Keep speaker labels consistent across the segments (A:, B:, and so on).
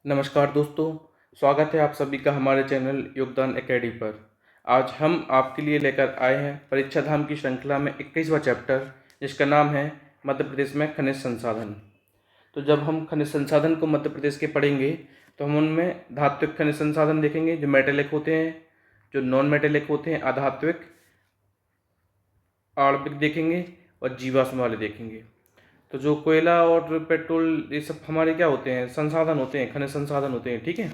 A: नमस्कार दोस्तों, स्वागत है आप सभी का हमारे चैनल योगदान एकेडमी पर। आज हम आपके लिए लेकर आए हैं परीक्षा धाम की श्रृंखला में 21वां चैप्टर, जिसका नाम है मध्य प्रदेश में खनिज संसाधन। तो जब हम खनिज संसाधन को मध्य प्रदेश के पढ़ेंगे तो हम उनमें धात्विक खनिज संसाधन देखेंगे जो मेटेलिक होते हैं, जो नॉन मेटेलिक होते हैं अधात्विक, आणविक देखेंगे और जीवाश्म वाले देखेंगे। तो जो कोयला और पेट्रोल ये सब हमारे क्या होते हैं, संसाधन होते हैं, खनिज संसाधन होते हैं, ठीक है।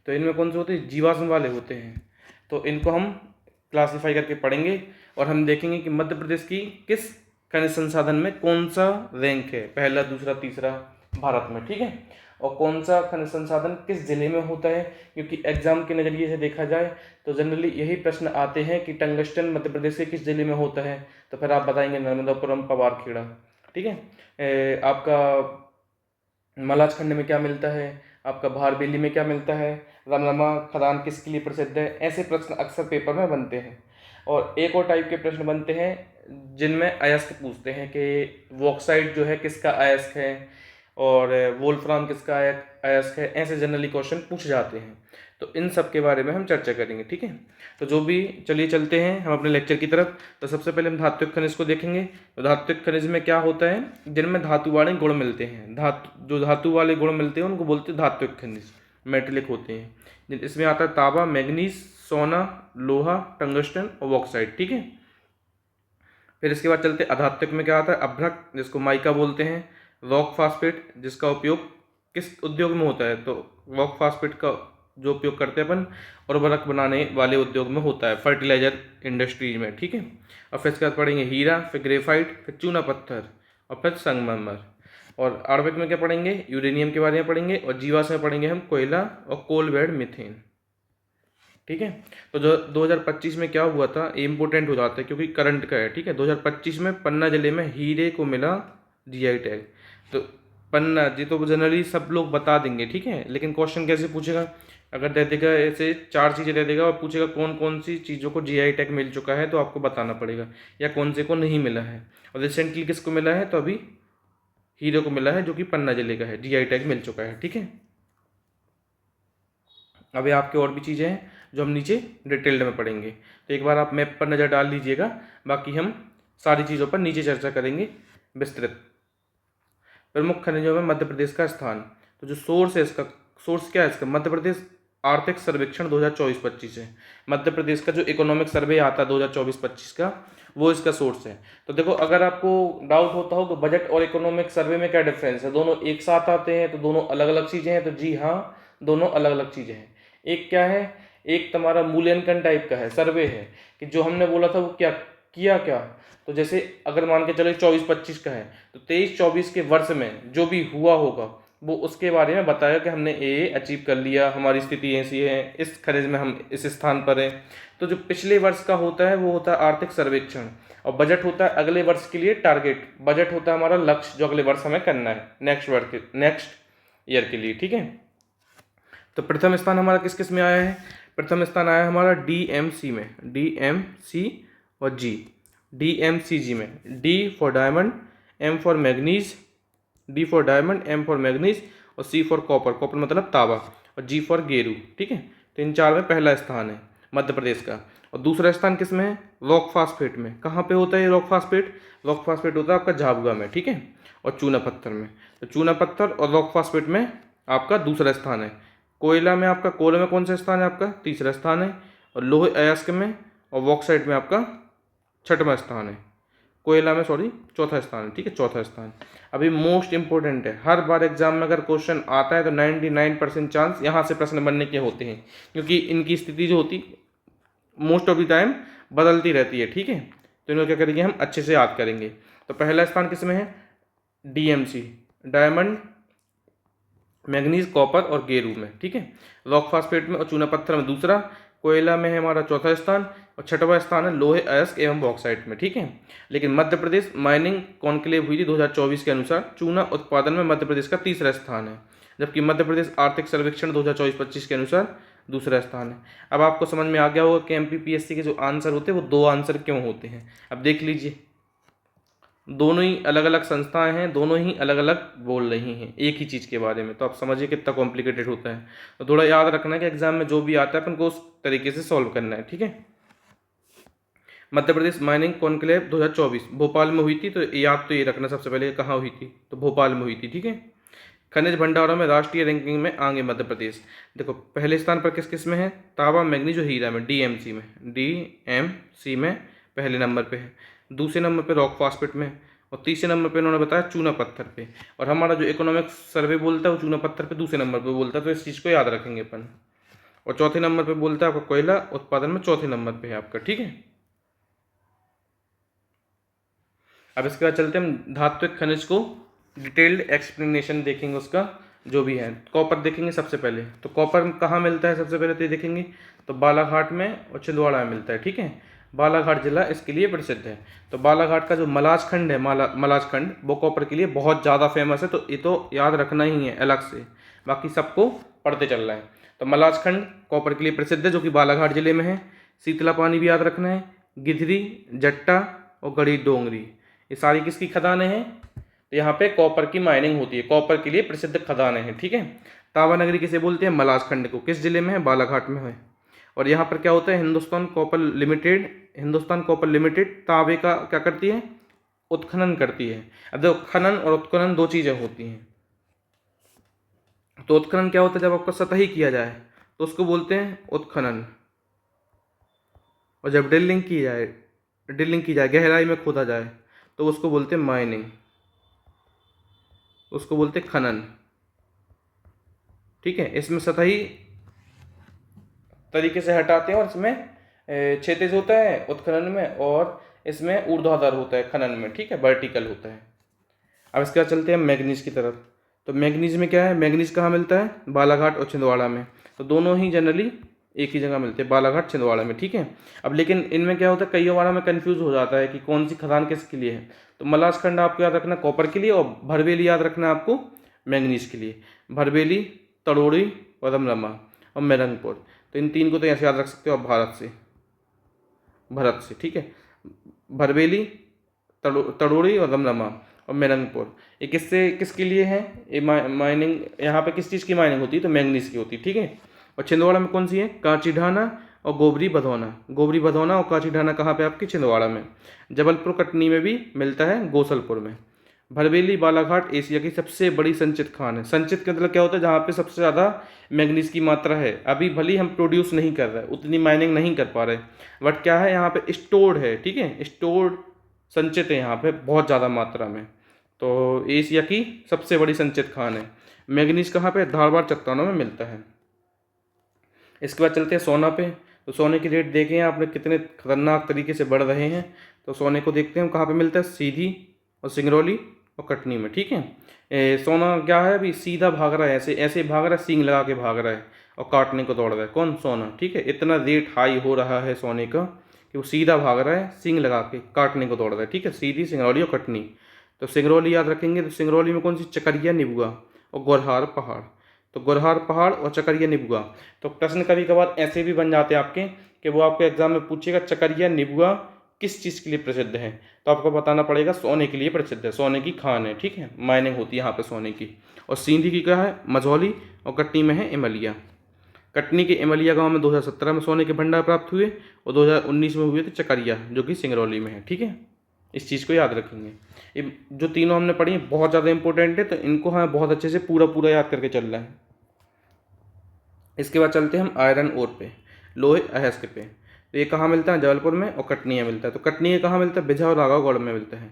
A: तो इनमें कौन से होते हैं, जीवाश्म वाले होते हैं। तो इनको हम क्लासीफाई करके पढ़ेंगे और हम देखेंगे कि मध्य प्रदेश की किस खनिज संसाधन में कौन सा रैंक है, पहला दूसरा तीसरा भारत में, ठीक है। और कौन सा खनिज संसाधन किस जिले में होता है, क्योंकि एग्जाम के नज़रिए से देखा जाए तो जनरली यही प्रश्न आते हैं कि टंगस्टन मध्य प्रदेश के किस जिले में होता है। तो फिर आप बताएंगे नर्मदापुरम, पवारखेड़ा, ठीक है। आपका मलाजखंड में क्या मिलता है, आपका भारबेली में क्या मिलता है, रमरमा खदान किसके लिए प्रसिद्ध है। ऐसे प्रश्न अक्सर पेपर में बनते हैं। और एक और टाइप के प्रश्न बनते हैं जिनमें अयस्क पूछते हैं कि बॉक्साइट जो है किसका अयस्क है और वोल्फ्राम किसका अयस्क है। ऐसे जनरली क्वेश्चन पूछे जाते हैं। तो इन सब के बारे में हम चर्चा करेंगे, ठीक है। तो जो भी, चलिए चलते हैं हम अपने लेक्चर की तरफ। तो सबसे पहले हम धात्विक खनिज को देखेंगे। तो धात्विक खनिज में क्या होता है, जिनमें धातु वाले गुण मिलते हैं। जो धातु वाले गुण मिलते हैं उनको बोलते हैं धात्विक खनिज, मेटेलिक होते हैं। इसमें आता है तांबा, मैग्नीज, सोना, लोहा, टंगस्टन और बॉक्साइट, ठीक है। फिर इसके बाद चलते अधात्विक में क्या आता है, अभ्रक जिसको माइका बोलते हैं, रॉक फास्फेट जिसका उपयोग किस उद्योग में होता है, तो रॉक फास्फेट का जो उपयोग करते हैं अपन उर्वरक बनाने वाले उद्योग में होता है, फर्टिलाइजर इंडस्ट्रीज में, ठीक है। और फिर इसके बाद पढ़ेंगे हीरा, फिर ग्रेफाइट, फिर चूना पत्थर और फिर संगमरमर। और आणविक में क्या पढ़ेंगे, यूरेनियम के बारे में पढ़ेंगे। और जीवाश्म में पढ़ेंगे हम कोयला और कोल बेड मीथेन, ठीक है। तो जो 2025 में क्या हुआ था, इम्पोर्टेंट हो जाता है क्योंकि करंट का है, ठीक है। 2025 में पन्ना जिले में हीरे को मिला जीआई टैग। तो पन्ना जी तो जनरली सब लोग बता देंगे, ठीक है। लेकिन क्वेश्चन कैसे पूछेगा, अगर दे देगा ऐसे 4 चीज़ें दे देगा और पूछेगा कौन कौन सी चीज़ों को जीआई टैग मिल चुका है, तो आपको बताना पड़ेगा, या कौन से को नहीं मिला है। और रिसेंटली किसको मिला है, तो अभी हीरे को मिला है जो कि पन्ना जिले का है, जीआई टैग मिल चुका है, ठीक है। अभी आपके और भी चीज़ें हैं जो हम नीचे डिटेल्ड में पढ़ेंगे। तो एक बार आप मैप पर नज़र डाल लीजिएगा, बाकी हम सारी चीज़ों पर नीचे चर्चा करेंगे विस्तृत। प्रमुख खनिजों में मध्य प्रदेश का स्थान। तो जो सोर्स है इसका, सोर्स क्या है इसका, मध्य प्रदेश आर्थिक सर्वेक्षण 2024-25 है। मध्य प्रदेश का जो इकोनॉमिक सर्वे आता है 2024-25 का, वो इसका सोर्स है। तो देखो, अगर आपको डाउट होता हो कि बजट और इकोनॉमिक सर्वे में क्या डिफरेंस है, दोनों एक साथ आते हैं तो दोनों अलग अलग चीज़ें हैं, तो जी हाँ, दोनों अलग अलग चीज़ें हैं। एक क्या है, एक तुम्हारा मूल्यांकन टाइप का है, सर्वे है, कि जो हमने बोला था वो क्या किया क्या। तो जैसे अगर मान के चलो 24-25 का है, तो 23-24 के वर्ष में जो भी हुआ होगा वो उसके बारे में बताया कि हमने ये अचीव कर लिया, हमारी स्थिति ऐसी है, इस खनिज में हम इस स्थान पर हैं। तो जो पिछले वर्ष का होता है वो होता है आर्थिक सर्वेक्षण, और बजट होता है अगले वर्ष के लिए टारगेट। बजट होता है हमारा लक्ष्य जो अगले वर्ष हमें करना है, नेक्स्ट ईयर के लिए, ठीक है। तो प्रथम स्थान हमारा किस किस में आया है, प्रथम स्थान आया हमारा डीएमसी में, डीएमसी और जी, डीएमसीजी में, D for diamond, M for manganese, D for diamond, M for manganese और सी फॉर कॉपर, कॉपर मतलब तांबा, और जी फॉर गेरू, ठीक है। तो इन 4 में पहला स्थान है मध्य प्रदेश का। और दूसरा स्थान किस में है, रॉक फास्फेट में। कहाँ पे होता है ये रॉक फास्फेट, रॉक फास्फेट होता है आपका झाबुआ में, ठीक है, और चूना पत्थर में। तो चूना पत्थर और रॉक फास्फेट में आपका दूसरा स्थान है। कोयला में आपका, कोयला में कौन सा स्थान है आपका, तीसरा स्थान है। और लोहे अयस्क में और बॉक्साइट में आपका छठवां स्थान है। कोयला में सॉरी चौथा स्थान है, ठीक है, चौथा स्थान। अभी मोस्ट इंपॉर्टेंट है, हर बार एग्जाम में अगर क्वेश्चन आता है तो 99% चांस यहाँ से प्रश्न बनने के होते हैं, क्योंकि इनकी स्थिति जो होती मोस्ट ऑफ द टाइम बदलती रहती है, ठीक है। तो इनको क्या करेंगे हम अच्छे से याद करेंगे। तो पहला स्थान किस में है, डीएमसी, डायमंड, मैग्नीज, कॉपर और गेरू में, ठीक है। रॉक फास्फेट में और चूना पत्थर में दूसरा, कोयला में है हमारा चौथा स्थान, और छठवां स्थान है लोहे अयस्क एवं बॉक्साइट में, ठीक है। लेकिन मध्य प्रदेश माइनिंग कॉन्क्लेव हुई थी 2024 के अनुसार, चूना उत्पादन में मध्य प्रदेश का तीसरा स्थान है, जबकि मध्य प्रदेश आर्थिक सर्वेक्षण 2024-25 के अनुसार दूसरा स्थान है। अब आपको समझ में आ गया होगा कि एमपीपीएससी के जो आंसर होते हैं वो 2 आंसर क्यों होते हैं। अब देख लीजिए, दोनों ही अलग अलग संस्थाएं हैं, दोनों ही अलग अलग बोल रही हैं एक ही चीज़ के बारे में। तो आप समझिए कितना कॉम्प्लिकेटेड होता है। तो थोड़ा याद रखना है कि एग्जाम में जो भी आता है अपन को उस तरीके से सॉल्व करना है, ठीक है। मध्य प्रदेश माइनिंग कॉन्क्लेव 2024 भोपाल में हुई थी, तो याद तो ये रखना सबसे पहले कहाँ हुई थी, तो भोपाल में हुई थी, ठीक है। खनिज भंडारों में राष्ट्रीय रैंकिंग में आगे मध्य प्रदेश। देखो पहले स्थान पर किस किस में है, तांबा मैंगनीज और हीरा में, डीएमसी में, डीएमसी में पहले नंबर पे है। दूसरे नंबर पे रॉक फास्फेट में, और तीसरे नंबर पे उन्होंने बताया चूना पत्थर पे। और हमारा जो इकोनॉमिक सर्वे बोलता है वो चूना पत्थर पे दूसरे नंबर पे बोलता है, तो इस चीज़ को याद रखेंगे अपन। और चौथे नंबर पे बोलता है आपका कोयला उत्पादन में, चौथे नंबर पे है आपका, ठीक है। अब इसके बाद चलते हम धात्विक खनिज को डिटेल्ड एक्सप्लेनेशन देखेंगे उसका जो भी है। कॉपर देखेंगे सबसे पहले, तो कॉपर कहाँ मिलता है सबसे पहले तो ये देखेंगे, तो बालाघाट में और छिंदवाड़ा में मिलता है, ठीक है। बालाघाट जिला इसके लिए प्रसिद्ध है। तो बालाघाट का जो मलाज खंड है, मलाज खंड, वो कॉपर के लिए बहुत ज़्यादा फेमस है। तो ये तो याद रखना ही है अलग से, बाकी सबको पढ़ते चल रहा है। तो मलाज खंड कॉपर के लिए प्रसिद्ध है, जो कि बालाघाट जिले में है। शीतला पानी भी याद रखना है, गिधरी, जट्टा और गड़ी डोंगरी, ये सारी किसकी खदानें हैं, तो यहाँ पे कॉपर की माइनिंग होती है, कॉपर के लिए प्रसिद्ध खदानें हैं, ठीक है। तांबा नगरी किसे बोलते हैं, मलाज खंड को, किस जिले में है, बालाघाट में है। और यहाँ पर क्या होता है, हिंदुस्तान कॉपर लिमिटेड तांबे का क्या करती है, उत्खनन करती है। अब देखो खनन और उत्खनन दो चीज़ें होती हैं। तो उत्खनन क्या होता है, जब आपका सतही किया जाए तो उसको बोलते हैं उत्खनन, और जब ड्रिलिंग की जाए गहराई में खोदा जाए तो उसको बोलते हैं माइनिंग, उसको बोलते हैं खनन, ठीक है। इसमें सतही तरीके से हटाते हैं और इसमें क्षैतिज होता है उत्खनन में, और इसमें ऊर्ध्वाधर होता है खनन में, ठीक है, वर्टिकल होता है। अब इसके बाद चलते हैं मैग्नीज की तरफ। तो मैग्नीज में क्या है, मैग्नीज कहाँ मिलता है, बालाघाट और छिंदवाड़ा में। तो दोनों ही जनरली एक ही जगह मिलते हैं, बालाघाट छिंदवाड़ा में, ठीक है। अब लेकिन इनमें क्या होता है, कई बार में कंफ्यूज हो जाता है कि कौन सी खदान किसके लिए है। तो मलाजखंड आपको याद रखना कॉपर के लिए, और भरवेली याद रखना आपको मैग्नीज के लिए। भरवेली, तड़ोड़ी, रमरमा और मेरंगपुर, तो इन तीन को तो ऐसे याद रख सकते हो आप, भारत से, ठीक है। भरवेली, तड़ोड़ी और रमरमा और मेरंगपुर, ये किसके लिए है, ये माइनिंग, यहाँ पे किस चीज़ की माइनिंग होती है, तो मैंगनीज की होती है, ठीक है। और छिंदवाड़ा में कौन सी है, कांची ढाना और गोबरी भदौना और कांची ढाना कहाँ पे आपकी, छिंदवाड़ा में। जबलपुर कटनी में भी मिलता है, गोसलपुर में। भरवेली बालाघाट एशिया की सबसे बड़ी संचित खान है। संचित का मतलब क्या होता है, जहाँ पे सबसे ज़्यादा मैंगनीज की मात्रा है। अभी भले हम प्रोड्यूस नहीं कर रहे, उतनी माइनिंग नहीं कर पा रहे, बट क्या है यहाँ पे स्टोर्ड है, ठीक है, स्टोर्ड संचित है यहाँ पे बहुत ज़्यादा मात्रा में। तो एशिया की सबसे बड़ी संचित खान है। मैंगनीज कहाँ पे, धारवाड़ चट्टानों में मिलता है। इसके बाद चलते हैं सोना पे। तो सोने की रेट देखें आपने कितने खतरनाक तरीके से बढ़ रहे हैं। तो सोने को देखते हैं कहाँ पे मिलता है, सीधी और सिंगरौली और कटनी में, ठीक है। सोना क्या है, अभी सीधा भाग रहा है, ऐसे ऐसे भाग रहा है, सींग लगा के भाग रहा है और काटने को दौड़ रहा है, कौन, सोना, ठीक है। इतना रेट हाई हो रहा है सोने का कि वो सीधा भाग रहा है, सींग लगा के काटने को दौड़ रहा है, ठीक है। सीधी, सिंगरौली और कटनी। तो सिंगरौली याद रखेंगे, तो सिंगरौली में कौन सी, चकरिया निबुआ और गोरहार पहाड़। तो गोरहार पहाड़ और चकरिया निबुआ। तो प्रश्न कभी कभार ऐसे भी बन जाते हैं आपके कि वो आपके एग्जाम में पूछेगा चकरिया निबुआ किस चीज़ के लिए प्रसिद्ध है, तो आपको बताना पड़ेगा सोने के लिए प्रसिद्ध है, सोने की खान है, ठीक है, माइनिंग होती है यहाँ पे सोने की। और सींधी की क्या है, मझौली, और कटनी में है इमलिया। कटनी के इमलिया गांव में 2017 में सोने के भंडार प्राप्त हुए, और 2019 में हुए थे चकरिया, जो कि सिंगरौली में है, ठीक है। इस चीज़ को याद रखेंगे। ये जो तीनों हमने पढ़ी हैं बहुत ज़्यादा इंपॉर्टेंट है, तो इनको हमें बहुत अच्छे से पूरा याद करके चल रहा है। इसके बाद चलते हैं हम आयरन ओर पे, लोहे अयस्क पे। तो ये कहाँ मिलता है, जबलपुर में और कटनी में मिलता है। तो कटनी कहाँ मिलता है, बिझा और राघवगढ़ में मिलता है।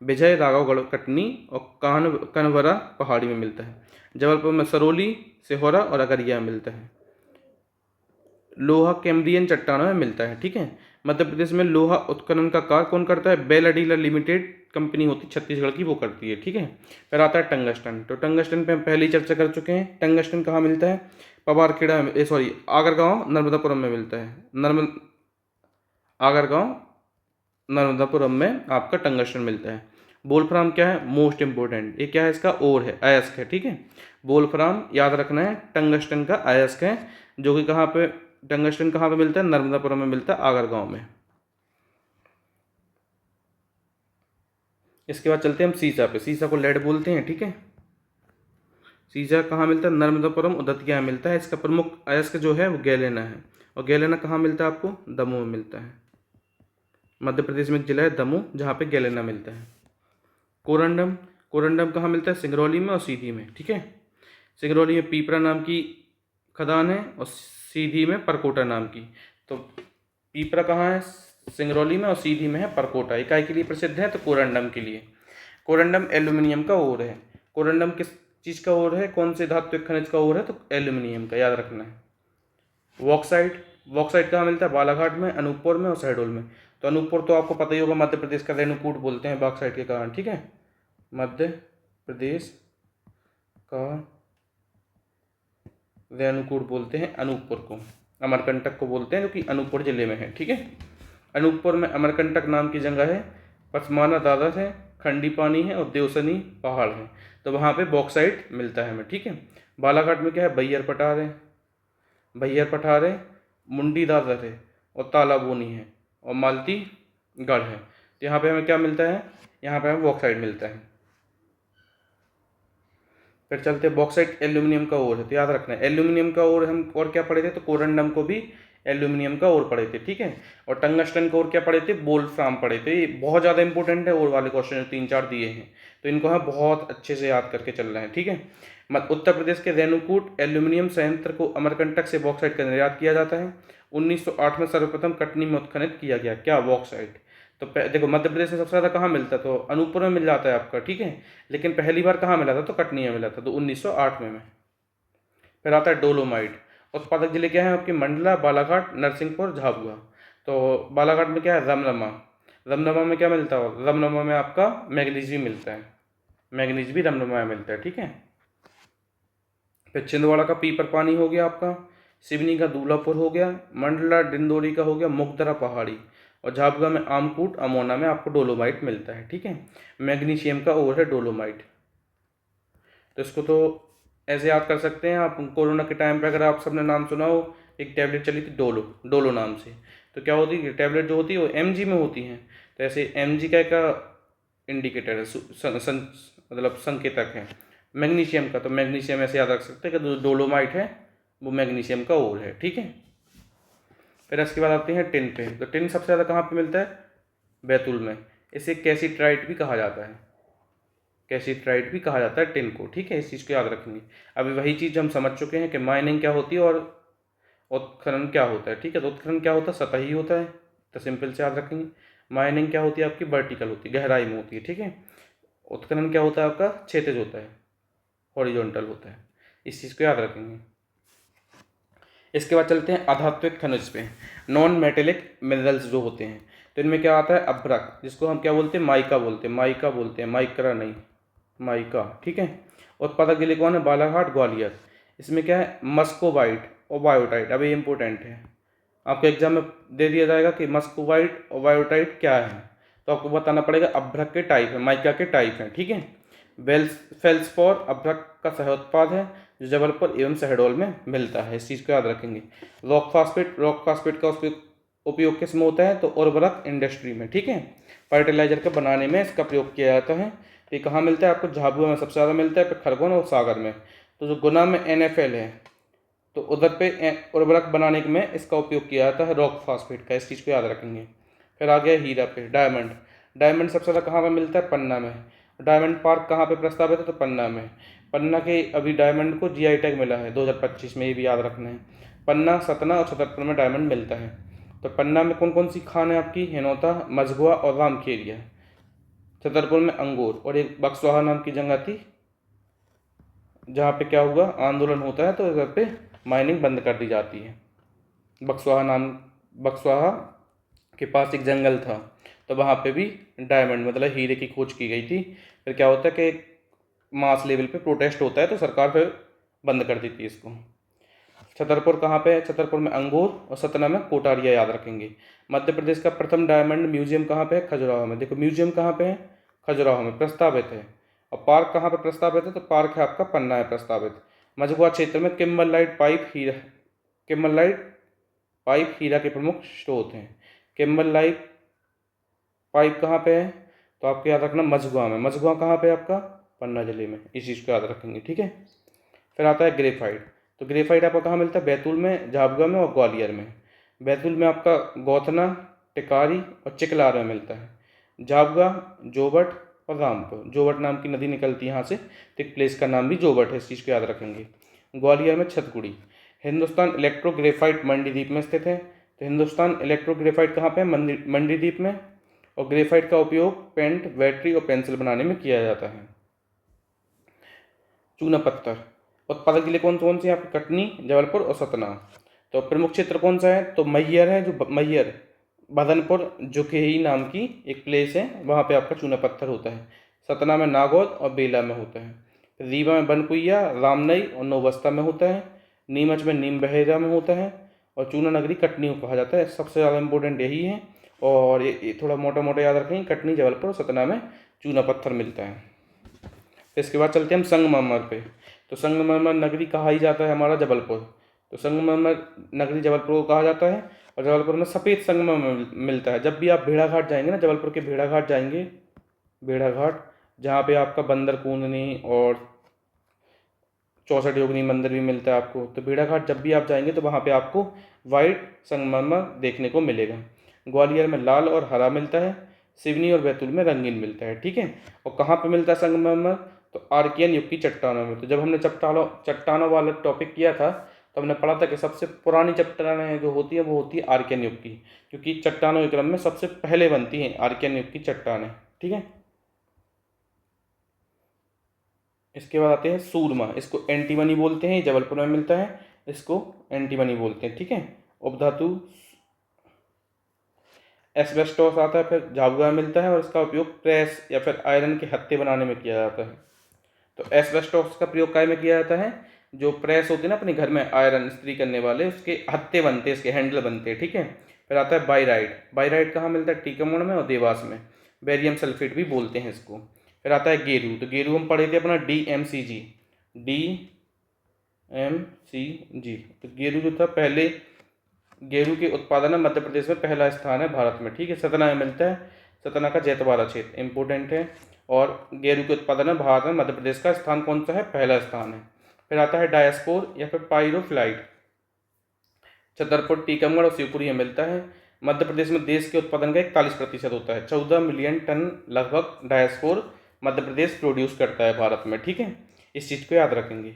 A: बिझा, राघवगढ़, कटनी और कनवरा पहाड़ी में मिलता है। जबलपुर में सरौली, सिहोरा और अगरिया में मिलता है। लोहा कैम्ब्रियन चट्टानों में मिलता है, ठीक है। मध्य प्रदेश में लोहा उत्खनन का कार्य कौन करता है, बेला डीलर लिमिटेड कंपनी होती है छत्तीसगढ़ की, वो करती है, ठीक है। फिर आता है टंगस्टन। तो टंगस्टन पे हम पहले ही चर्चा कर चुके हैं। टंगस्टन कहाँ मिलता है, पवारखेड़ा में, सॉरी आगरगांव नर्मदापुरम में मिलता है। आगरगांव नर्मदापुरम में आपका टंगस्टन मिलता है। वोल्फ्राम क्या है, मोस्ट इंपोर्टेंट, ये क्या है, इसका ओर है, अयस्क है, ठीक है। वोल्फ्राम याद रखना है, टंगस्टन का अयस्क है, जो कि कहाँ पे, टंगस्टन कहाँ पे मिलता है, नर्मदापुरम में मिलता है, आगरगांव में। इसके बाद चलते हैं हम सीसा पे। सीसा को लेड बोलते हैं, ठीक है। सीसा कहाँ मिलता है? नर्मदापुरम और दतिया में मिलता है। इसका प्रमुख अयस्क जो है वो गैलेना है। और गैलेना कहाँ मिलता है आपको? दमोह में मिलता है। मध्य प्रदेश में एक जिला है दमोह, जहाँ पे गैलेना मिलता है। कोरंडम, कोरंडम कहाँ मिलता है? सिंगरौली में और सीधी में, ठीक है। सिंगरौली में पीपरा नाम की खदान है और सीधी में परकोटा नाम की। तो पीपरा कहाँ है? सिंगरौली में, और सीधी में है परकोटा। इकाई के लिए प्रसिद्ध है? तो कोरंडम के लिए। कोरंडम एल्यूमिनियम का ओर है। कोरंडम किस चीज़ का ओर है? कौन से धात्विक खनिज का ओर है? तो एल्यूमिनियम का, याद रखना है। बॉक्साइट, बॉक्साइट कहाँ मिलता है? बालाघाट में, अनूपपुर में और शहडोल में। तो अनूपपुर तो आपको पता ही होगा, मध्य प्रदेश का रेणुकूट बोलते हैं बॉक्साइट के कारण, ठीक है। मध्य प्रदेश का रेणुकूट बोलते हैं अनूपपुर को। अमरकंटक को बोलते हैं, जो कि अनूपपुर जिले में है, ठीक है। अनूपपुर में अमरकंटक नाम की जगह है, पचमाना दादर है, खंडी पानी है और देवसनी पहाड़ है। तो वहाँ पे बॉक्साइट मिलता है हमें, ठीक है। बालाघाट में क्या है? बैयर पठार है, बैयर पठार है, मुंडी दादर है और तालाबोनी है और मालती गढ़ है। तो यहाँ पे हमें क्या मिलता है? यहाँ पे हमें बॉक्साइट मिलता है। फिर चलते हैं बॉक्साइट एल्यूमिनियम का ओर है, तो याद रखना है एल्यूमिनियम का ओर हम और क्या पढ़े थे? तो कोरंडम को भी एल्यूमिनियम का ओर पढ़े थे, ठीक है। और टंगस्टन का ओर क्या पढ़े थे? वोल्फ्राम पढ़े थे। ये बहुत ज़्यादा इंपॉर्टेंट है, और वाले क्वेश्चन 3-4 दिए हैं, तो इनको हमें बहुत अच्छे से याद करके चलना है, ठीक है। उत्तर प्रदेश के रेणुकूट एल्यूमिनियम संयंत्र को अमरकंटक से बॉक्साइट का निर्यात किया जाता है। 1908 में सर्वप्रथम कटनी में उत्खनित किया गया क्या? बॉक्साइट। तो देखो, मध्य प्रदेश में सबसे ज़्यादा कहाँ मिलता है? तो अनूपपुर में मिल जाता है आपका, ठीक है। लेकिन पहली बार कहाँ मिला था? तो कटनी में मिला था, तो 1908 में। फिर आता है डोलोमाइट। उत्पादक जिले क्या है आपके? मंडला, बालाघाट, नरसिंहपुर, झाबुआ। तो बालाघाट में क्या है? रमनमा। रमनमा में क्या मिलता है? रमनमा में आपका मैग्नीज भी मिलता है, मैग्नीज भी रमनमा में मिलता है, ठीक है। फिर छिंदवाड़ा का पीपर पानी हो गया आपका, सिवनी का दूलापुर हो गया, मंडला डिंडोरी का हो गया मुगदरा पहाड़ी, और झाबुआ में आमकूट अमोना में आपको डोलोमाइट मिलता है, ठीक है। मैग्नीशियम का ओर है डोलोमाइट। तो इसको तो ऐसे याद कर सकते हैं आप। कोरोना के टाइम पे अगर आप सबने नाम सुना हो, एक टैबलेट चली थी डोलो, डोलो नाम से। तो क्या होती है? टैबलेट जो होती है वो mg में होती हैं। तो ऐसे mg का इंडिकेटर है, मतलब संकेतक है मैग्नीशियम का। तो मैग्नीशियम ऐसे याद रख सकते हैं कि जो डोलोमाइट है वो मैग्नीशियम का ओर है, ठीक है। फिर इसके बाद आते हैं टिन पे। तो टिन सबसे ज़्यादा कहाँ पे मिलता है? बैतूल में। इसे कैसीट्राइट भी कहा जाता है, कैसीट्राइट भी कहा जाता है टिन को, ठीक है। इस चीज़ को याद रखेंगे। अभी वही चीज़ हम समझ चुके हैं कि माइनिंग क्या होती है और उत्खनन क्या होता है, ठीक है। तो उत्खनन क्या होता है? सतही होता है, तो सिंपल से याद रखेंगे। माइनिंग क्या होती है आपकी? वर्टिकल होती है, गहराई में होती है, ठीक है। उत्खनन क्या होता है आपका? क्षैतिज होता है, हॉरिजॉन्टल होता है। इस चीज़ को याद रखेंगे। इसके बाद चलते हैं अधात्विक खनिज पे, नॉन मेटेलिक मिनरल्स जो होते हैं। तो इनमें क्या आता है? अभ्रक, जिसको हम क्या बोलते हैं? माइका बोलते हैं, माइका बोलते हैं, माइक्रा नहीं, माइका, ठीक है। उत्पादक जिले कौन है? बालाघाट, ग्वालियर। इसमें क्या है? मस्कोबाइट और बायोटाइट। अब ये इंपॉर्टेंट है, आपको एग्जाम में दे दिया जाएगा कि मस्कोबाइट और बायोटाइट क्या है। तो आपको बताना पड़ेगा अभ्रक के टाइप है, माइका के टाइप हैं, ठीक है। फेल्सफोर अभ्रक का सह उत्पाद है, जो जबलपुर एवं शहडोल में मिलता है। इस चीज़ को याद रखेंगे। रॉक फास्फेट, रॉक फास्फेट का उपयोग किस में होता है? तो उर्वरक इंडस्ट्री में, ठीक है। फर्टिलाइजर के बनाने में इसका प्रयोग किया जाता है। तो ये कहाँ मिलता है आपको? झाबुआ में सबसे ज़्यादा मिलता है, फिर खरगोन और सागर में। तो जो गुना में NFL है, तो उधर पे उर्वरक बनाने में इसका उपयोग किया जाता है, रॉक फास्फेट का। इस चीज़ को याद रखेंगे। फिर आ गया हीरा पे, डायमंड। डायमंड सबसे ज़्यादा कहाँ पे मिलता है? पन्ना में। डायमंड पार्क कहाँ पे प्रस्तावित है? तो पन्ना में। पन्ना के अभी डायमंड को GI टैग मिला है 2025 में, ये भी याद रखना है। पन्ना, सतना और छतरपुर में डायमंड मिलता है। तो पन्ना में कौन कौन सी खान है आपकी? हिनौता, मझगुआ और रामखेरिया। छतरपुर में अंगूर, और एक बक्सवाहा नाम की जगह थी जहाँ पे क्या हुआ? आंदोलन होता है, तो इधर पे माइनिंग बंद कर दी जाती है। बक्सवाहा के पास एक जंगल था, तो वहाँ पे भी डायमंड मतलब हीरे की खोज की गई थी। फिर क्या होता है कि मास लेवल पे प्रोटेस्ट होता है, तो सरकार फिर बंद कर देती है इसको। छतरपुर कहाँ पे है? छतरपुर में अंगूर और सतना में कोटारिया, याद रखेंगे। मध्य प्रदेश का प्रथम डायमंड म्यूजियम कहाँ पे है? खजुराहो में। देखो म्यूजियम कहाँ पे है? खजुराहो में प्रस्तावित है। और पार्क कहाँ पे प्रस्तावित है? तो पार्क है आपका पन्ना है प्रस्तावित। मझगुआ क्षेत्र में किम्बरलाइट पाइप हीरा के प्रमुख स्रोत हैं। किम्बरलाइट पाइप कहाँ पे है? तो आपको याद रखना मझगांव में। मझगांव कहाँ पे आपका? पन्ना जिले में। इस चीज़ को याद रखेंगे, ठीक है। फिर आता है ग्रेफाइट। तो ग्रेफाइट आपको कहाँ मिलता है? बैतूल में, झाबुआ में और ग्वालियर में। बैतूल में आपका गौतना, टिकारी और चिकलार में मिलता है। झाबुआ, जोबट और रामपुर। जोबट नाम की नदी निकलती है यहाँ से, तो एक प्लेस का नाम भी जोबट है, इस चीज़ को याद रखेंगे। ग्वालियर में छतकुड़ी। हिंदुस्तान इलेक्ट्रोग्रेफाइट मंडीदीप में स्थित है। तो हिंदुस्तान इलेक्ट्रोग्रेफाइट कहाँ पे है? मंडीदीप में। और ग्रेफाइट का उपयोग पेंट, बैटरी और पेंसिल बनाने में किया जाता है। चूना पत्थर उत्पादक जिले कौन कौन से हैं आपके? कटनी, जबलपुर और सतना। तो प्रमुख क्षेत्र कौन सा है? तो मैहर है, जो मैहर बदनपुर जुकेही नाम की एक प्लेस है, वहाँ पे आपका चूना पत्थर होता है। सतना में नागौद और बेला में होता है। फिर रीवा में बनकुइया, रामनई और नौबस्ता में होता है। नीमच में नीम बहेरा में होता है। और चूना नगरी कटनी को कहा जाता है। सबसे ज़्यादा इंपॉर्टेंट यही है। और ये थोड़ा मोटा मोटा याद रखेंगे, कटनी, जबलपुर और सतना में चूना पत्थर मिलता है। फिर इसके बाद चलते हैं हम संगमरमर पे। तो संगमरमर नगरी कहा ही जाता है हमारा जबलपुर। तो संगमरमर नगरी जबलपुर को कहा जाता है। और जबलपुर में सफ़ेद संगमरमर मिलता है। जब भी आप भेड़ाघाट जाएंगे ना, जबलपुर के भेड़ाघाट जाएंगे, भेड़ाघाट जहाँ पे आपका बंदर कूंदनी और 64 योगिनी मंदिर भी मिलता है आपको। तो भेड़ाघाट जब भी आप जाएंगे तो वहाँ पे आपको वाइट संगमरमर देखने को मिलेगा। ग्वालियर में लाल और हरा मिलता है। सिवनी और बैतूल में रंगीन मिलता है, ठीक है। और कहाँ पे मिलता है संगमरमर? तो आर्कियन युग की चट्टानों में। तो जब हमने चट्टानों वाला टॉपिक किया था, तो हमने पढ़ा था कि सबसे पुरानी चट्टानें जो होती है वो होती है आर्कियन युग की, क्योंकि चट्टानों के क्रम में सबसे पहले बनती हैं आर्कियन युग की चट्टानें, ठीक है। इसके बाद आते हैं सूरमा। इसको एंटीमनी बोलते हैं, जबलपुर में मिलता है, इसको एंटीमनी बोलते हैं, ठीक है। उपधातु एस्बेस्टोस आता है, फिर झाबुआ में मिलता है और इसका उपयोग प्रेस या फिर आयरन के हत्थे बनाने में किया जाता है। तो एस्बेस्टोस का प्रयोग काय में किया जाता है? जो प्रेस होती है ना अपने घर में आयरन इस्त्री करने वाले, उसके हत्थे बनते हैं, इसके हैंडल बनते हैं, ठीक है। फिर आता है बाइराइट। बाइराइट कहाँ मिलता है? टीकमगढ़ में और देवास में। बेरियम सल्फेट भी बोलते हैं इसको। फिर आता है गेरू। तो गेरू हम पढ़े थे अपना DMCG, DMCG। तो गेरू जो था, पहले गेरू के उत्पादन में मध्य प्रदेश में पहला स्थान है भारत में, ठीक है। सतना में मिलता है। सतना का जैतवाड़ा क्षेत्र इंपोर्टेंट है। और गेरू के उत्पादन में भारत में मध्य प्रदेश का स्थान कौन सा है? पहला स्थान है। फिर आता है डायस्पोर या फिर पायरोफ्लाइट। छतरपुर, टीकमगढ़ और शिवपुरी में मिलता है। मध्य प्रदेश में देश के उत्पादन का 41% होता है। 14 मिलियन टन लगभग डायस्पोर मध्य प्रदेश प्रोड्यूस करता है भारत में, ठीक है। इस चीज़ को याद रखेंगे।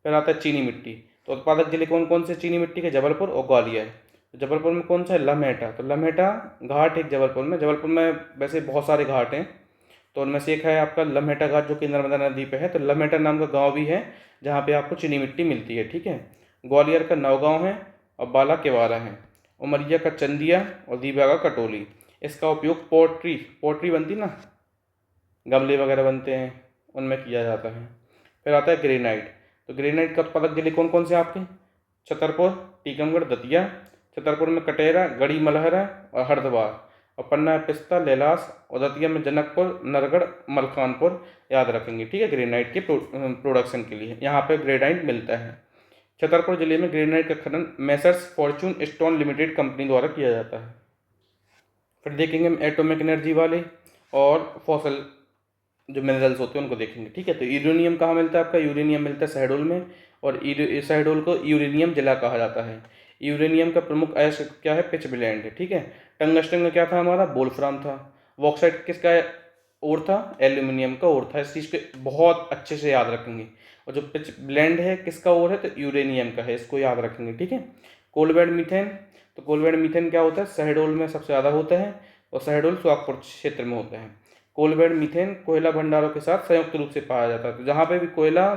A: फिर आता है चीनी मिट्टी। तो उत्पादक जिले कौन कौन से चीनी मिट्टी के? जबलपुर और ग्वालियर। तो जबलपुर में कौन सा है? लम्हेटा। तो लम्हेटा घाट एक जबलपुर में। जबलपुर में वैसे बहुत सारे घाट हैं, तो उनमें से एक है आपका लम्हेटा घाट, जो कि नर्मदा नदी पे है। तो लम्हेटा नाम का गांव भी है जहाँ पे आपको चीनी मिट्टी मिलती है, ठीक है। ग्वालियर का नौगांव है और बाला केवारा है। उमरिया का चंदिया और दीबा का कटोली। इसका उपयोग पोट्री बनती ना, गमले वगैरह बनते हैं, उनमें किया जाता है। फिर आता है ग्रेनाइट। तो ग्रेनाइट का उत्पादक जिले कौन कौन से आपके? छतरपुर, टीकमगढ़, दतिया। छतरपुर में कटेरा, गढ़ी मलहरा और हरद्वार। और पन्ना में पिस्ता, लेलास। और दतिया में जनकपुर, नरगढ़, मलखानपुर याद रखेंगे, ठीक है। ग्रेनाइट के प्रोडक्शन के लिए यहाँ पे ग्रेनाइट मिलता है। छतरपुर जिले में ग्रेनाइट का खनन Messrs Fortune stone limited company द्वारा किया जाता है। फिर देखेंगे हम एटॉमिक एनर्जी वाले और फॉसल जो मिनरल्स होते हैं उनको देखेंगे, ठीक है। तो यूरेनियम कहाँ मिलता है आपका? यूरेनियम मिलता है शहडोल में। और शहडोल को यूरेनियम जिला कहा जाता है। यूरेनियम का प्रमुख अयस्क क्या है? पिच ब्लेंड है, ठीक है। टंगस्टन में क्या था हमारा? वोल्फ्राम था। बॉक्साइट किसका ओर था? एल्यूमिनियम का ओर था। इस चीज़ को बहुत अच्छे से याद रखेंगे। और जो पिच ब्लेंड है किसका ओर है? तो यूरेनियम का है, इसको याद रखेंगे, ठीक है। Coalbed methane. तो कोलबेड मीथेन क्या होता है? शहडोल में सबसे ज़्यादा होता है और शहडोल सोहागपुर क्षेत्र में होता है। कोलबेड मीथेन कोयला भंडारों के साथ संयुक्त रूप से पाया जाता है। तो जहाँ पे भी कोयला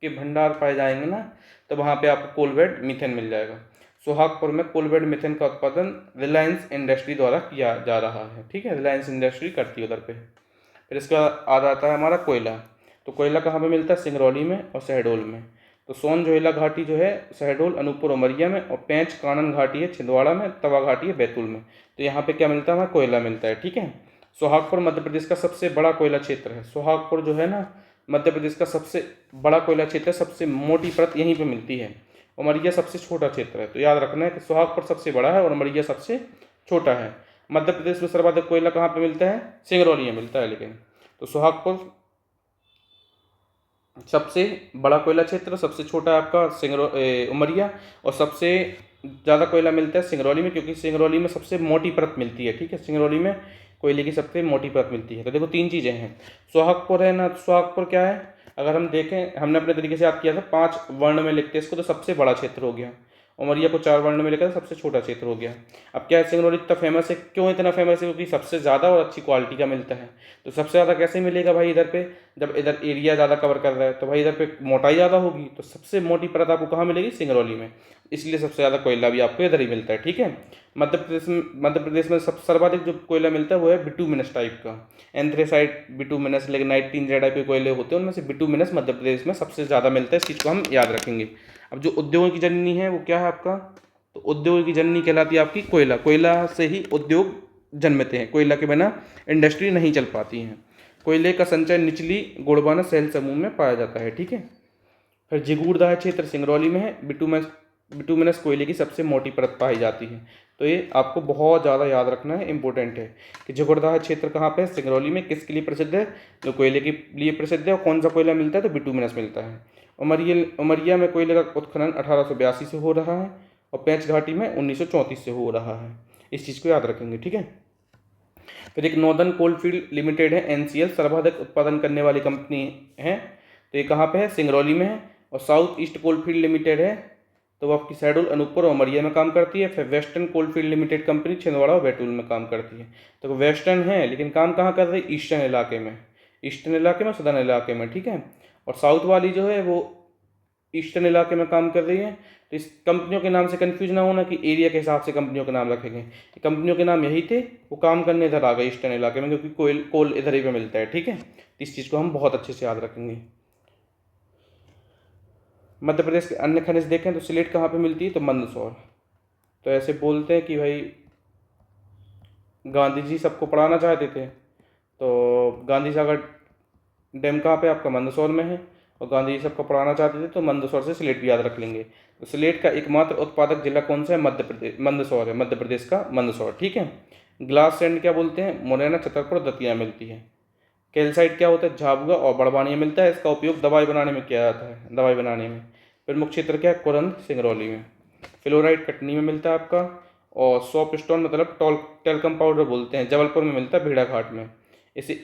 A: के भंडार पाए जाएंगे ना, तो वहाँ पे आपको कोलबेड मीथेन मिल जाएगा। सोहागपुर में कोलबेड मीथेन का उत्पादन रिलायंस इंडस्ट्री द्वारा किया जा रहा है, ठीक है। रिलायंस इंडस्ट्री करती है उधर पे। फिर इसका आ जाता है हमारा कोयला। तो कोयला कहाँ पे मिलता है? सिंगरौली में और शहडोल में। तो सोन जोहिला घाटी जो है शहडोल, अनूपपुर, उमरिया में। और पेंच कानन घाटी है छिंदवाड़ा में। तवा घाटी है बैतूल में। तो यहाँ पे क्या मिलता है? हमारा कोयला मिलता है, ठीक है। सोहागपुर मध्य प्रदेश का सबसे बड़ा कोयला क्षेत्र है। सोहागपुर जो है ना मध्य प्रदेश का सबसे बड़ा कोयला क्षेत्र है। सबसे मोटी परत यहीं पे मिलती है। उमरिया सबसे छोटा क्षेत्र है। तो याद रखना है कि सोहागपुर सबसे बड़ा है और उमरिया सबसे छोटा है। मध्य प्रदेश में सर्वाधिक कोयला कहाँ पे मिलता है? सिंगरौली में मिलता है। लेकिन तो सोहागपुर सबसे बड़ा कोयला क्षेत्र, सबसे छोटा है आपका उमरिया, और सबसे ज़्यादा कोयला मिलता है सिंगरौली में, क्योंकि सिंगरौली में सबसे मोटी परत मिलती है। ठीक है, सिंगरौली में कोयले की सबसे मोटी परत मिलती है। तो देखो 3 चीज़ें हैं। सोहागपुर है ना, सोहागपुर क्या है, अगर हम देखें, हमने अपने तरीके से याद किया था, 5 वर्ण में लिखते हैं इसको, तो सबसे बड़ा क्षेत्र हो गया। उमरिया को 4 वर्ण में लिखा था, सबसे छोटा क्षेत्र हो गया। अब क्या है, सिंगरौली इतना फेमस है, क्यों इतना फेमस है? क्योंकि सबसे ज़्यादा और अच्छी क्वालिटी का मिलता है। तो सबसे ज़्यादा कैसे मिलेगा भाई इधर पे, जब इधर एरिया ज़्यादा कवर कर रहा है तो भाई इधर पे मोटाई ज़्यादा होगी, तो सबसे मोटी परत आपको कहाँ मिलेगी? सिंगरौली में। इसलिए सबसे ज़्यादा कोयला भी आपको इधर ही मिलता है। ठीक है, मध्य प्रदेश में सब सर्वाधिक जो कोयला मिलता है वो है बिटूमिनस टाइप का, एंथ्रेसाइट, बिटूमिनस, लिग्नाइट, 3 टाइप के कोयले होते हैं, उनमें से बिटूमिनस मध्य प्रदेश में सबसे ज़्यादा मिलता है। इस चीज़ को हम याद रखेंगे। अब जो उद्योगों की जननी है वो क्या है आपका? तो उद्योगों की जननी कहलाती है आपकी कोयला। कोयला से ही उद्योग जन्मते हैं, कोयला के बिना इंडस्ट्री नहीं चल पाती हैं। कोयले का संचय निचली गोंडवाना सैल समूह में पाया जाता है। ठीक है, फिर जिगूरदाह क्षेत्र सिंगरौली में है। बिटूमिनस कोयले की सबसे मोटी परत पाई जाती है। तो ये आपको बहुत ज़्यादा याद रखना है, इंपॉर्टेंट है कि जिगूरदाह क्षेत्र कहाँ पे है? सिंगरौली में। किसके लिए प्रसिद्ध है? जो कोयले के लिए प्रसिद्ध है। और कौन सा कोयला मिलता है? तो बिटूमिनस मिलता है। उमरिया में कोयले का उत्खनन 1882 से हो रहा है, और पेंच घाटी में 1934 से हो रहा है। इस चीज़ को याद रखेंगे। ठीक है, फिर एक नॉर्दर्न कोलफील्ड लिमिटेड है, एनसीएल, सर्वाधिक उत्पादन करने वाली कंपनी है। तो ये कहाँ पे है? सिंगरौली में है। और साउथ ईस्ट कोलफील्ड लिमिटेड है, तो वो आपकी शहडोल, अनूपपुर और उमरिया में काम करती है। फिर western coalfield limited company Chhindwara और बैतूल में काम करती है। तो वेस्टर्न है लेकिन काम कहाँ कर रही है? ईस्टर्न इलाके में, ईस्टर्न इलाके में, सदर्न इलाके में। ठीक है, और साउथ वाली जो है वो ईस्टर्न इलाके में काम कर रही है। तो इस कंपनियों के नाम से कंफ्यूज ना होना कि एरिया के हिसाब से कंपनियों के नाम रखेंगे। कंपनियों के नाम यही थे, वो काम करने इधर आ गए ईस्टर्न इलाके में, क्योंकि कोल इधर ही पे मिलता है। ठीक है, तो इस चीज़ को हम बहुत अच्छे से याद रखेंगे। मध्य प्रदेश के अन्य खनिज देखें तो सिलेट कहाँ पे मिलती है? तो मंदसौर। तो ऐसे बोलते हैं कि भाई गांधी जी सबको पढ़ाना चाहते थे, तो गांधी सागर डैम कहाँ पे? आपका मंदसौर में है। और गांधी जी सबको पढ़ाना चाहते थे तो मंदसौर से सिलेट भी याद रख लेंगे। तो सिलेट का एकमात्र उत्पादक जिला कौन सा है? मध्य प्रदेश, मंदसौर है, मध्य प्रदेश का मंदसौर। ठीक है, ग्लास सैंड क्या बोलते हैं? मुरैना, छतरपुर, दतिया मिलती है। कैल्साइट क्या होता है? झाबुआ और बड़वानी मिलता है। इसका उपयोग दवाई बनाने में किया जाता है, दवाई बनाने में। प्रमुख क्षेत्र क्या है? कुरंद, सिंगरौली में। फ्लोराइड कटनी में मिलता है आपका। और सॉफ्ट स्टोन मतलब टेल्कम पाउडर बोलते हैं, जबलपुर में मिलता है, भेड़ाघाट में। इसे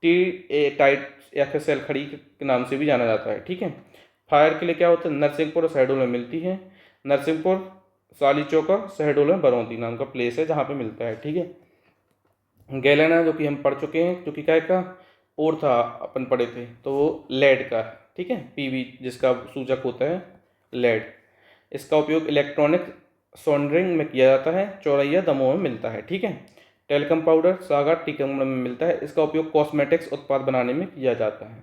A: स्टीटाइट या फिर सेलखड़ी के नाम से भी जाना जाता है। ठीक है, फायर के लिए क्या होता है? नरसिंहपुर और शहडोल में मिलती है। नरसिंहपुर, साली चौका, शहडोल में बरौती नाम का प्लेस है जहाँ पे मिलता है। ठीक है, गैलेना जो कि हम पढ़ चुके हैं, जो कि क्या का और था, अपन पढ़े थे, तो वो लेड का। ठीक है, पीवी जिसका सूचक होता है लेड। इसका उपयोग इलेक्ट्रॉनिक सोल्डरिंग में किया जाता है। चौरैया, दमोह में मिलता है। ठीक है, टेल्कम पाउडर सागर, टीकमगढ़ में मिलता है। इसका उपयोग कॉस्मेटिक्स उत्पाद बनाने में किया जाता है।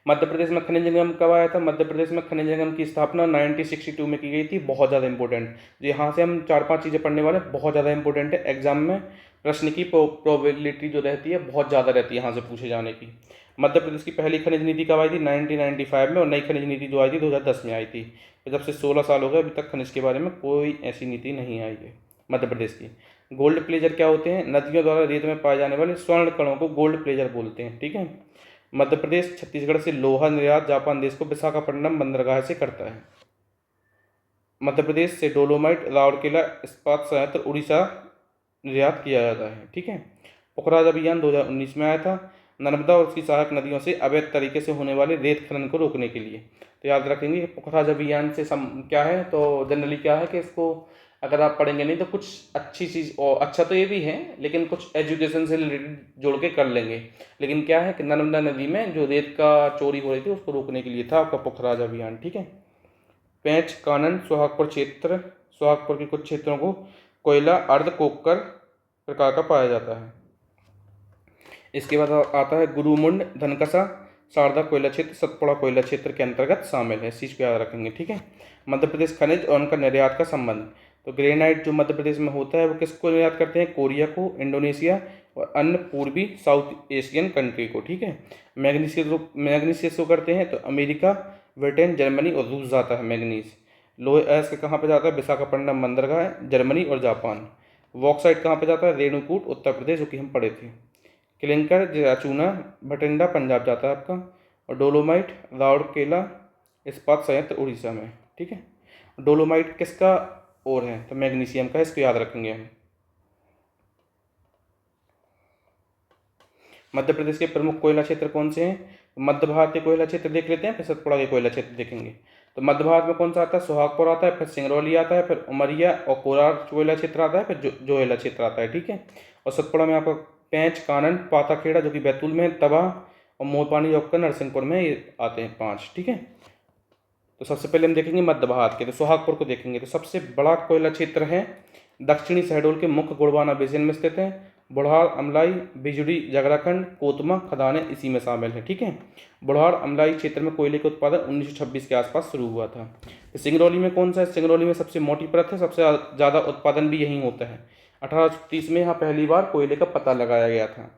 A: मध्य प्रदेश में खनिज निगम कब आया था? मध्य प्रदेश में खनिज निगम की स्थापना 1962 में की गई थी। बहुत ज़्यादा इंपॉर्टेंट, यहाँ से हम 4-5 चीज़ें पढ़ने वाले, बहुत ज़्यादा इंपॉर्टेंट है। एग्जाम में प्रश्न की प्रोबेबिलिटी जो रहती है बहुत ज़्यादा रहती है यहाँ से पूछे जाने की। मध्य प्रदेश की पहली खनिज नीति कब आई थी? 1995 में। और नई खनिज नीति जो आई थी 2010 में आई थी। तो जब से 16 साल हो गए, अभी तक खनिज के बारे में कोई ऐसी नीति नहीं आई है मध्य प्रदेश की। गोल्ड प्लेजर क्या होते हैं? नदियों द्वारा रेत में पाए जाने वाले स्वर्ण कणों को गोल्ड प्लेजर बोलते हैं। ठीक है, मध्य प्रदेश छत्तीसगढ़ से लोहा निर्यात जापान देश को विशाखापट्टनम बंदरगाह से करता है। मध्य प्रदेश से डोलोमाइट, राउरकेला इस्पात संयंत्र उड़ीसा निर्यात किया जाता है। ठीक है, पोखराज अभियान 2019 में आया था, नर्मदा और उसकी सहायक नदियों से अवैध तरीके से होने वाले रेत खनन को रोकने के लिए। तो याद रखेंगे पोखराज अभियान से क्या है, तो जनरली क्या है कि इसको अगर आप पढ़ेंगे नहीं तो कुछ अच्छी चीज़, और अच्छा तो ये भी है लेकिन कुछ एजुकेशन से रिलेटेड जोड़ के कर लेंगे। लेकिन क्या है कि नर्मदा नदी में जो रेत का चोरी हो रही थी उसको रोकने के लिए था आपका पोखराज अभियान। ठीक है, पेंच, कानन, सोहागपुर क्षेत्र, सोहागपुर के कुछ क्षेत्रों को कोयला अर्ध कोककर प्रकार का पाया जाता है। इसके बाद आता है गुरुमुंड, धनकसा, शारदा कोयला क्षेत्र सतपुड़ा कोयला क्षेत्र के अंतर्गत शामिल है। इस चीज़ को याद रखेंगे। ठीक है, मध्य प्रदेश खनिज और उनका निर्यात का संबंध। तो ग्रेनाइट जो मध्य प्रदेश में होता है वो किसको निर्यात करते हैं? कोरिया को, इंडोनेशिया और अन्य पूर्वी साउथ एशियन कंट्री को। ठीक है, मैग्नीशियस को करते हैं तो अमेरिका, ब्रिटेन, जर्मनी और रूस जाता है मैग्नीज। लोहे अयस्क कहाँ पे जाता है? विशाखापट्टनम बंदरगाह जर्मनी और जापान। बॉक्साइट कहाँ पे जाता है? रेणुकूट उत्तर प्रदेश, जो कि हम पढ़े थे। क्लिंकर या चूना भटिंडा पंजाब जाता है आपका। और डोलोमाइट राउरकेला इस्पात संयंत्र उड़ीसा में। ठीक है, डोलोमाइट किसका और है? तो मैग्नीशियम का, इसको याद रखेंगे हम। मध्य प्रदेश के प्रमुख कोयला क्षेत्र कौन से हैं? मध्य भारत के कोयला क्षेत्र देख लेते हैं, फिर सतपुड़ा के कोयला क्षेत्र देखेंगे। तो मध्य भारत में कौन सा आता है? सोहागपुर आता है, फिर सिंगरौली आता है, फिर उमरिया और कोलार कोयला क्षेत्र आता है, फिर जोहेला क्षेत्र आता है। ठीक है, और सतपुड़ा में आपका पेंच, कानन, पाताखेड़ा जो कि बैतूल में है, तबाह और मोरपानी जो आपका नरसिंहपुर में, ये आते हैं 5। ठीक है, तो सबसे पहले हम देखेंगे मध्य भारत के, तो सोहागपुर को देखेंगे। तो सबसे बड़ा कोयला क्षेत्र है दक्षिणी शहडोल के मुख्य गोंडवाना बेसिन में स्थित है। बुढ़ार, अमलाई, बिजुड़ी, जगराखंड, कोतमा खदानें इसी में शामिल है। ठीक है, बुढ़ार अमलाई क्षेत्र में कोयले का उत्पादन 1926 के आसपास शुरू हुआ था। सिंगरौली में कौन सा है? सिंगरौली में सबसे मोटी परत है, सबसे ज़्यादा उत्पादन भी यहीं होता है। 1830 में यहाँ पहली बार कोयले का पता लगाया गया था।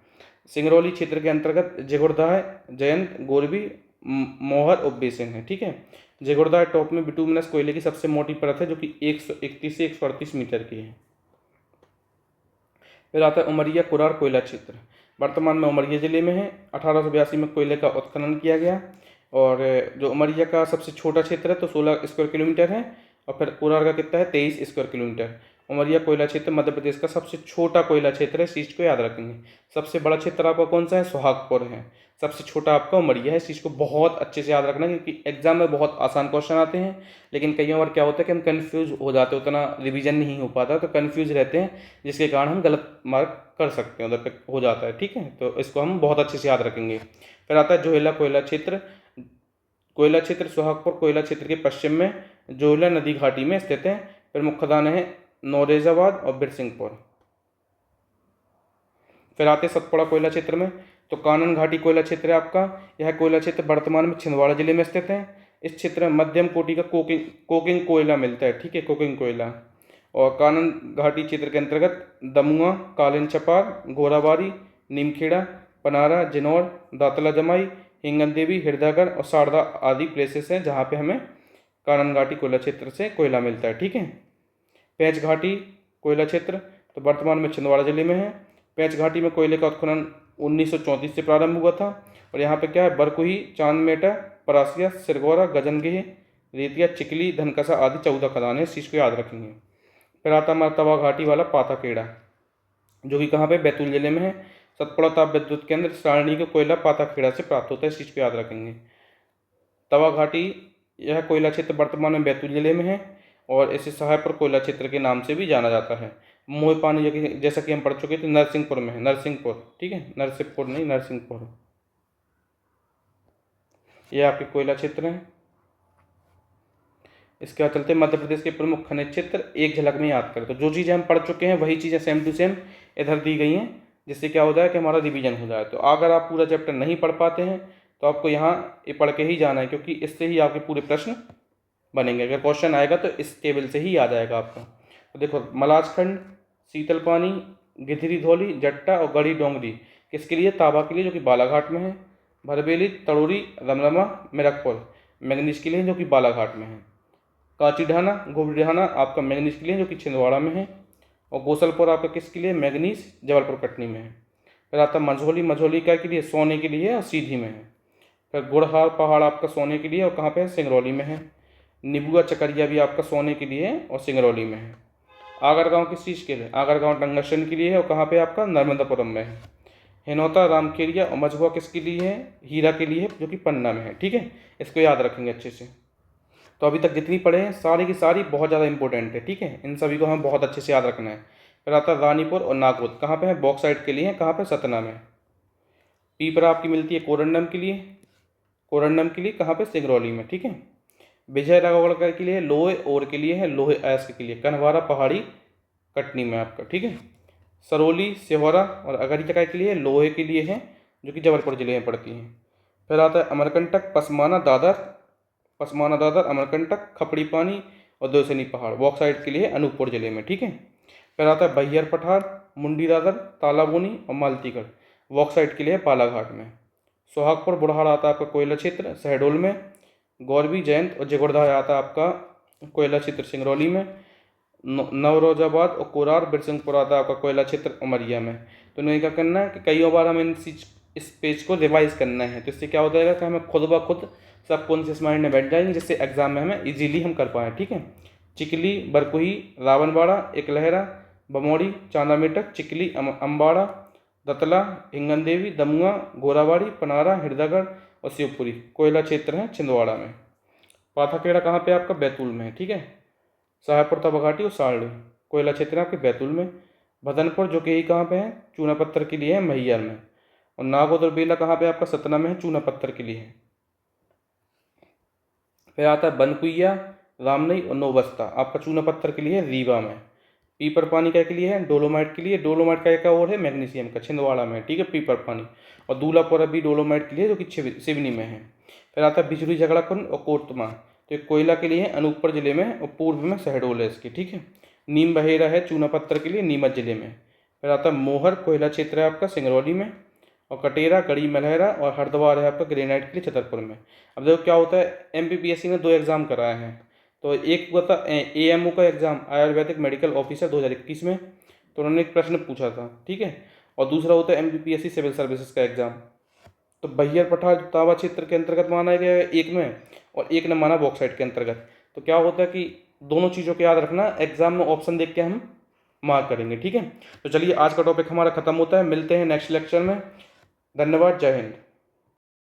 A: सिंगरौली क्षेत्र के अंतर्गत जिगुरदाह, जयंत, गोरबी, मोहर और बेसिन है। ठीक है, जिगुरदाह टॉप में बिटुमिनस कोयले की सबसे मोटी परत है, जो कि 131 से 138 मीटर की है। फिर आता है उमरिया कुरार कोयला क्षेत्र, वर्तमान में उमरिया जिले में है। 1882 में कोयले का उत्खनन किया गया। और जो उमरिया का सबसे छोटा क्षेत्र है तो 16 स्क्वायर किलोमीटर है, और फिर कुरार का कितना है? 23 स्क्वायर किलोमीटर। उमरिया कोयला क्षेत्र मध्य प्रदेश का सबसे छोटा कोयला क्षेत्र है, इस चीज़ को याद रखेंगे। सबसे बड़ा क्षेत्र आपका कौन सा है? सोहागपुर है। सबसे छोटा आपका उमरिया है, इस चीज़ को बहुत अच्छे से याद रखना, क्योंकि एग्जाम में बहुत आसान क्वेश्चन आते हैं, लेकिन कई बार क्या होता है कि हम कन्फ्यूज हो जाते हैं, उतना रिवीजन नहीं हो पाता, तो कन्फ्यूज रहते हैं, जिसके कारण हम गलत मार्क कर सकते हैं, उधर पे हो जाता है। ठीक है, तो इसको हम बहुत अच्छे से याद रखेंगे। फिर आता है जोहेला कोयला क्षेत्र। कोयला क्षेत्र सोहागपुर कोयला क्षेत्र के पश्चिम में जोहेला नदी घाटी में स्थित है। प्रमुख खदान है नौरेजाबाद और बिरसिंहपुर। फिर आते सतपुड़ा कोयला क्षेत्र में, तो कानन घाटी कोयला क्षेत्र है आपका। यह कोयला क्षेत्र वर्तमान में छिंदवाड़ा जिले में स्थित है। इस क्षेत्र में मध्यम कोटि का कोकिंग कोयला मिलता है। ठीक है, कोकिंग कोयला। और कानन घाटी क्षेत्र के अंतर्गत दमुआ, कालिन छपार, गोराबारी, नीमखेड़ा, पनारा, जिनौर, दातला जमाई, हिंगन देवी, हृदयगढ़ और सारदा आदि प्लेसेस हैं जहाँ पे हमें कानन घाटी कोयला क्षेत्र से कोयला मिलता है। ठीक है, पेंच घाटी कोयला क्षेत्र तो वर्तमान में छिंदवाड़ा जिले में है। पेंच घाटी में कोयले का उत्खनन 1934 से प्रारंभ हुआ था। और यहाँ पे क्या है? बरकुही, चांदमेटा, परासिया, सिरगौरा, गजनगेह, रेतिया, चिकली, धनकसा आदि 14 खदानें, इस चीज़ को याद रखेंगे। फिर आता हमारा तवा घाटी वाला पाताखेड़ा, जो कि कहाँ पे? बैतूल जिले में है। सतपुड़ा ताप विद्युत केंद्र सारणी का कोयला पाताखेड़ा से प्राप्त होता है, इस चीज़ को याद रखेंगे। तवा घाटी यह कोयला क्षेत्र वर्तमान में बैतूल जिले में है, और इसे सहायपुर कोयला क्षेत्र के नाम से भी जाना जाता है। मोह पानी जैसा कि हम पढ़ चुके थे, नरसिंहपुर में है, नरसिंहपुर। ठीक है, नरसिंहपुर नहीं, नरसिंहपुर। ये आपके कोयला क्षेत्र हैं। इसके बाद चलते मध्य प्रदेश के प्रमुख खनिज क्षेत्र, एक झलक में याद करें। तो जो चीज़ें हम पढ़ चुके हैं वही चीज़ें सेम टू सेम इधर दी गई हैं, जिससे क्या हो जाए कि हमारा रिवीजन हो जाए। तो अगर आप पूरा चैप्टर नहीं पढ़ पाते हैं तो आपको यहाँ ये पढ़ के ही जाना है, क्योंकि इससे ही आपके पूरे प्रश्न बनेंगे। अगर क्वेश्चन आएगा तो इस टेबल से ही आ जाएगा आपका। तो देखो, मलाजखंड, शीतल पानी, गिधरी धौली, जट्टा और गढ़ी डोंगरी किसके लिए? ताबा के लिए, जो कि बालाघाट में है। भरबेली, तड़ोरी, रमरमा, मिरकपुर मैग्नीज के लिए, जो कि बालाघाट में है। कांचीढाना, गोबरीढाना आपका मैग्नीज के लिए, जो कि छिंदवाड़ा में है। और गोसलपुर आपका किसके लिए? मैग्नीज, जबलपुर कटनी में है। फिर आता मझौली, मझौली का के लिए? सोने के लिए और सीधी में है। फिर गुड़हार पहाड़ आपका सोने के लिए और कहाँ पे है? सिंगरौली में है। निबुआ चकरिया भी आपका सोने के लिए है और सिंगरौली में है। आगर गांव किस चीज़ के लिए? आगर गांव टंगस्टन के लिए है और कहाँ पे आपका? नर्मदापुरम में है। हिनौता, रामखेरिया और मझुआ किसके लिए है? हीरा के लिए है, जो कि पन्ना में है। ठीक है, इसको याद रखेंगे अच्छे से। तो अभी तक जितनी पढ़े हैं सारी की सारी बहुत ज़्यादा इंपॉर्टेंट है। ठीक है, इन सभी को हमें बहुत अच्छे से याद रखना है। फिर आता है रानीपुर और नागौद, कहाँ पे है? बॉक्साइट के लिए है। कहाँ पे? सतना में। पीपरा आपकी मिलती है कोरंडम के लिए, कोरंडम के लिए कहाँ पे? सिंगरौली में। ठीक है, विजयनगरगढ़ के लिए लोहे ओर के लिए है, लोहे अयस्क के लिए कन्हवारा पहाड़ी कटनी में आपका। ठीक है, सरौली, सिहोरा और अगरिया के लिए लोहे के लिए है, जो कि जबलपुर जिले में पड़ती हैं। फिर आता है अमरकंटक, पसमाना, दादर, पसमाना, दादर, अमरकंटक, खपड़ी पानी और दोसनी पहाड़ बॉक्साइट के लिए अनूपपुर जिले में। ठीक है, फिर आता है बैहर पठार, मुंडी दादर, तालाबोनी और मालतीगढ़ बॉक्साइट के लिए बालाघाट में। सोहागपुर बुढ़ाड़ आता है आपका कोयला क्षेत्र शहडोल में। गौरवी, जयंत और जिगुरदाह आता है आपका कोयला क्षेत्र सिंगरौली में, नवरोजाबाद और कोरार बिरसिंहपुर आता है आपका कोयला क्षेत्र उमरिया में। तो इन्हें क्या करना है कि कई बार हमें इस पेज को रिवाइज करना है, तो इससे क्या हो जाएगा कि हमें खुद ब खुद सबकॉन्शियस माइंड में बैठ जाएंगे, जिससे एग्जाम में हमें इजीली हम कर पाएँ। ठीक है। चिकली, बरकुही, रावणबाड़ा, एकलहरा, बमौड़ी, चांदामेटक, चिकली, अम्बाड़ा, दतला, हिंगन देवी, दमुआ, गोराबाड़ी, पनारा, हृदयगढ़ और शिवपुरी कोयला क्षेत्र है छिंदवाड़ा में। पाथाखेड़ा कहाँ पे आपका? बैतूल में है। ठीक है। साहेबपुर, तबघाटी और सारणी कोयला क्षेत्र है आपके बैतूल में। भदनपुर जो कि यही कहाँ पे है? चूना पत्थर के लिए है, मैहर में। और नागौद और बेला कहाँ पे आपका? सतना में है, चूना पत्थर के लिए है। फिर आता है बनकुइया, रामनई और नौबस्ता आपका चूना पत्थर के लिए है, रीवा में। पीपर पानी क्या के लिए है? डोलोमाइट के लिए। डोलोमाइट का एक और है मैग्नीशियम का, छिंदवाड़ा में। ठीक है, पीपर पानी। और दूलापुर भी डोलोमाइट के लिए, जो कि सिवनी में है। फिर आता है बिचुली, झगड़ाकुंड और कोर्तमा, तो ये कोयला के लिए है, अनूपपुर जिले में। और पूर्व में शहडोल है इसकी। ठीक है। नीम बहेरा है चूना पत्थर के लिए, नीमच जिले में। फिर आता है मोहर, कोयला क्षेत्र है आपका सिंगरौली में। और कटेरा, गढ़ी मलहरा और हरिद्वार है आपका ग्रेनाइट के लिए, छतरपुर में। अब देखो क्या होता है, MPPSC ने 2 एग्ज़ाम कराए हैं। तो एक हुआ था AMO का एग्ज़ाम, आयुर्वेदिक मेडिकल ऑफिसर 2021 में, तो उन्होंने एक प्रश्न पूछा था। ठीक है। और दूसरा होता है MPPSC सिविल सर्विसेज का एग्ज़ाम। तो बैहर पठार तावा क्षेत्र के अंतर्गत माना गया है एक में, और एक ने माना बॉक्साइट के अंतर्गत। तो क्या होता है कि दोनों चीज़ों को याद रखना, एग्जाम में ऑप्शन देख के हम मार्क करेंगे। ठीक है। तो चलिए आज का टॉपिक हमारा खत्म होता है, मिलते हैं नेक्स्ट लेक्चर में। धन्यवाद, जय हिंद।